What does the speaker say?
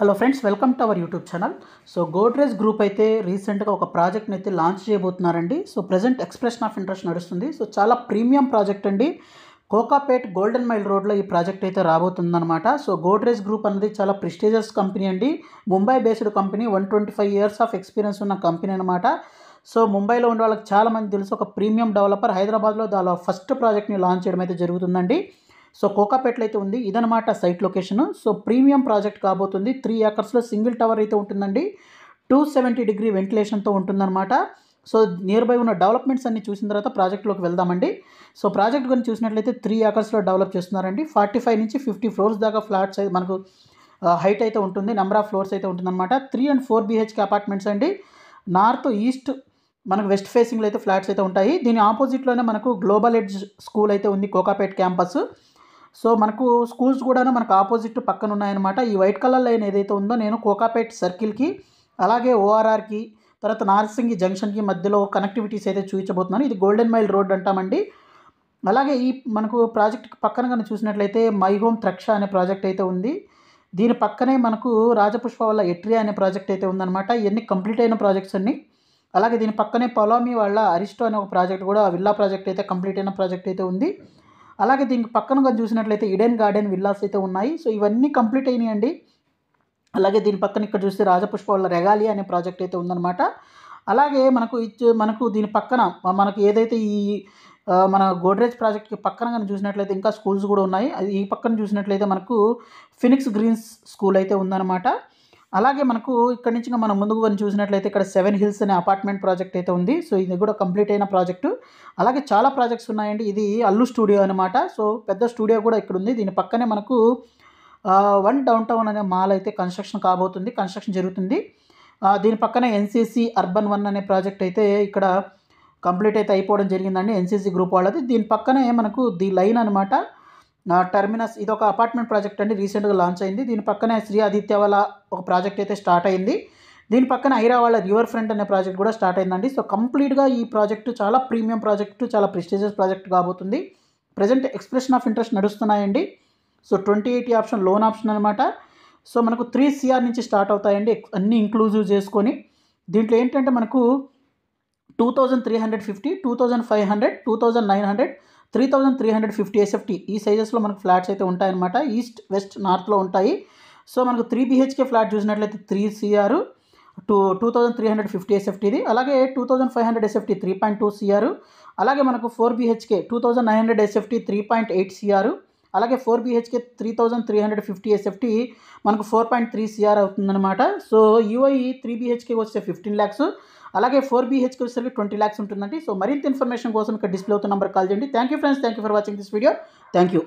Hello friends, welcome to our YouTube channel. So Godrej group అయితే రీసెంట్గా ఒక ప్రాజెక్ట్ని అయితే లాంచ్ చేయబోతున్నారండి. So present expression of interest నడుస్తుంది. సో చాలా ప్రీమియం ప్రాజెక్ట్ అండి. కోకాపేట్ గోల్డెన్ మైల్ రోడ్లో ఈ ప్రాజెక్ట్ అయితే రాబోతుందన్నమాట. సో గోడ్రేజ్ గ్రూప్ అనేది చాలా ప్రెస్టీజియస్ కంపెనీ అండి. Mumbai based company, 125 years of experience ఉన్న కంపెనీ అనమాట. సో ముంబైలో ఉండే వాళ్ళకి చాలామంది తెలుసు, ఒక ప్రీమియం డెవలపర్. హైదరాబాద్లో దాని ఫస్ట్ ప్రాజెక్ట్ని లాంచ్ చేయడం అయితే జరుగుతుందండి. సో కోకాపేట్లో అయితే ఉంది, ఇదనమాట site location. So premium project కాబోతుంది. 3 ఏకర్స్లో సింగిల్ టవర్ అయితే ఉంటుందండి. 270 డిగ్రీ వెంటిలేషన్తో ఉంటుందన్నమాట. సో నియర్ బై ఉన్న డెవలప్మెంట్స్ అన్ని చూసిన తర్వాత ప్రాజెక్ట్లోకి వెళ్దామండి. సో ప్రాజెక్ట్ గురించి చూసినట్లయితే 3 ఏకర్స్లో డెవలప్ చేస్తున్నారండి. 45 నుంచి 50 ఫ్లోర్స్ దాకా ఫ్లాట్స్ అయితే మనకు హైట్ అయితే ఉంటుంది. నెంబర్ ఆఫ్ ఫ్లోర్స్ అయితే ఉంటుందన్నమాట. 3 and 4 BHK అపార్ట్మెంట్స్ అండి. నార్త్ ఈస్ట్ మనకు వెస్ట్ ఫేసింగ్లో అయితే ఫ్లాట్స్ అయితే ఉంటాయి. దీని ఆపోజిట్లోనే మనకు గ్లోబల్ ఎడ్జ్ స్కూల్ అయితే ఉంది, కోకాపేట్ క్యాంపస్. సో మనకు స్కూల్స్ కూడా మనకు ఆపోజిట్ పక్కన ఉన్నాయన్నమాట. ఈ వైట్ కలర్ లైన్ ఏదైతే ఉందో, నేను కోకాపేట్ సర్కిల్కి అలాగే ORRకి తర్వాత నార్సింగి జంక్షన్కి మధ్యలో కనెక్టివిటీస్ అయితే చూపించబోతున్నాను. ఇది గోల్డెన్ మైల్ రోడ్ అంటామండి. అలాగే ఈ మనకు ప్రాజెక్ట్ పక్కన కానీ చూసినట్లయితే మై హోమ్ త్రక్ష అనే ప్రాజెక్ట్ అయితే ఉంది. దీని పక్కనే మనకు రాజపుష్ప వల్ల ఎట్రియా అనే ప్రాజెక్ట్ అయితే ఉందన్నమాట. ఇవన్నీ కంప్లీట్ అయిన ప్రాజెక్ట్స్ అన్ని. అలాగే దీని పక్కనే పొలామి వాళ్ళ అరిస్టో అనే ఒక ప్రాజెక్ట్ కూడా, విల్లా ప్రాజెక్ట్ అయితే కంప్లీట్ అయిన ప్రాజెక్ట్ అయితే ఉంది. అలాగే దీనికి పక్కన కానీ చూసినట్లయితే ఈడెన్ గార్డెన్ విల్లాస్ అయితే ఉన్నాయి. సో ఇవన్నీ కంప్లీట్ అయినాయండి. అలాగే దీని పక్కన ఇక్కడ చూస్తే రాజపుష్ప వాళ్ళ రెగాలియా అనే ప్రాజెక్ట్ అయితే ఉందన్నమాట. అలాగే మనకు దీని పక్కన మనకు ఏదైతే ఈ మన గోడ్రేజ్ ప్రాజెక్ట్కి పక్కన కానీ చూసినట్లయితే ఇంకా స్కూల్స్ కూడా ఉన్నాయి. ఈ పక్కన చూసినట్లయితే మనకు ఫినిక్స్ గ్రీన్స్ స్కూల్ అయితే ఉందన్నమాట. అలాగే మనకు ఇక్కడ నుంచి మనం ముందుకు కానీ చూసినట్లయితే ఇక్కడ 7 హిల్స్ అనే అపార్ట్మెంట్ ప్రాజెక్ట్ అయితే ఉంది. సో ఇది కూడా కంప్లీట్ అయిన ప్రాజెక్టు. అలాగే చాలా ప్రాజెక్ట్స్ ఉన్నాయండి. ఇది అల్లు స్టూడియో అనమాట. సో పెద్ద స్టూడియో కూడా ఇక్కడ ఉంది. దీని పక్కనే మనకు 1 డౌన్ టౌన్ అనే మాల్ అయితే కన్స్ట్రక్షన్ జరుగుతుంది. దీని పక్కనే NCC అర్బన్ 1 అనే ప్రాజెక్ట్ అయితే ఇక్కడ కంప్లీట్ అయితే అయిపోవడం జరిగిందండి, NCC గ్రూప్ వాళ్ళది. దీని పక్కనే మనకు ది లైన్ అనమాట, టర్మినస్. ఇది ఒక అపార్ట్మెంట్ ప్రాజెక్ట్ అండి, రీసెంట్గా లాంచ్ అయింది. దీని పక్కనే శ్రీ ఆదిత్య వాళ్ళ ఒక ప్రాజెక్ట్ అయితే స్టార్ట్ అయింది. దీని పక్కన ఐరా వాళ్ళ రివర్ ఫ్రంట్ అనే ప్రాజెక్ట్ కూడా స్టార్ట్ అయిందండి. సో కంప్లీట్గా ఈ ప్రాజెక్టు చాలా ప్రీమియం ప్రాజెక్టు, చాలా ప్రెస్టీజియస్ ప్రాజెక్ట్ కాబోతుంది. ప్రజెంట్ ఎక్స్ప్రెషన్ ఆఫ్ ఇంట్రెస్ట్ నడుస్తున్నాయండి. సో 2080 ఆప్షన్ లోన్ ఆప్షన్ అనమాట. సో మనకు 3 CR నుంచి స్టార్ట్ అవుతాయండి, అన్నీ ఇంక్లూజివ్ చేసుకొని. దీంట్లో ఏంటంటే మనకు 2350, 2500, 2900, 3350 SFT ఈ సైజెస్లో మనకు ఫ్లాట్స్ అయితే ఉంటాయన్నమాట. ఈస్ట్ వెస్ట్ నార్త్లో ఉంటాయి. సో మనకు 3 BHK ఫ్లాట్ చూసినట్లయితే 3 CR 2350 SFTది. అలాగే 2500 SFT 3.2 CR. అలాగే మనకు 4 BHK 2900 SFT 3.8 CR. అలాగే 4 BHK 3350 SFT మనకు 4.3 CR అవుతుందన్నమాట. సో UAE 3 BHK వస్తే 15 lakhs, అలాగే 4 BHK వచ్చేసరికి 20 lakhs ఉంటుందండి. సో మరింత ఇన్ఫర్మేషన్ కోసం ఇక్కడ డిస్ప్లే అవుతున్న నెంబర్ కాల్ చేయండి. Thank you friends, thank you for watching this video. Thank you.